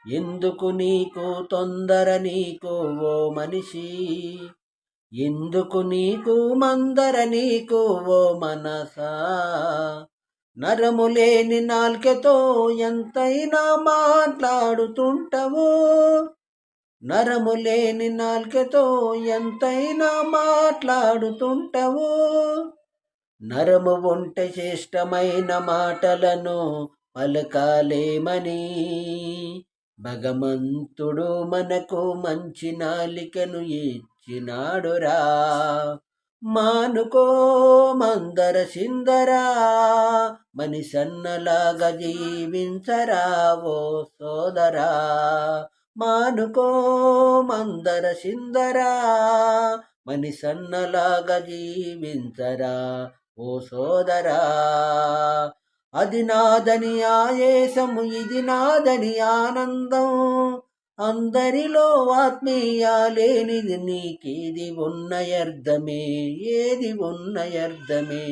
ఎందుకు నీకు తొందర నీకు ఓ మనిషి, ఎందుకు నీకు మందర నీకు ఓ మనసా. నరములేని నాల్కెతో ఎంతైనా మాట్లాడుతుంటవో, నరములేని నాల్కెతో ఎంతైనా మాట్లాడుతుంటవో. నరము ఉంటే శ్రేష్టమైన మాటలను పలకాలేమని భగవంతుడు మనకు మంచి నాలికను ఇచ్చినాడురా. మానుకో మందర సిందరా, మనిషన్నలాగా జీవించరా ఓ సోదరా. మానుకో మందర సిందరా, మనిషన్నలాగా జీవించరా ఓ సోదరా. అది నాదని ఆయేసము, ఇది నాదని ఆనందం, అందరిలో ఆత్మీయాలేనిది నీకేది ఉన్నయర్థమే, ఏది ఉన్నయర్థమే.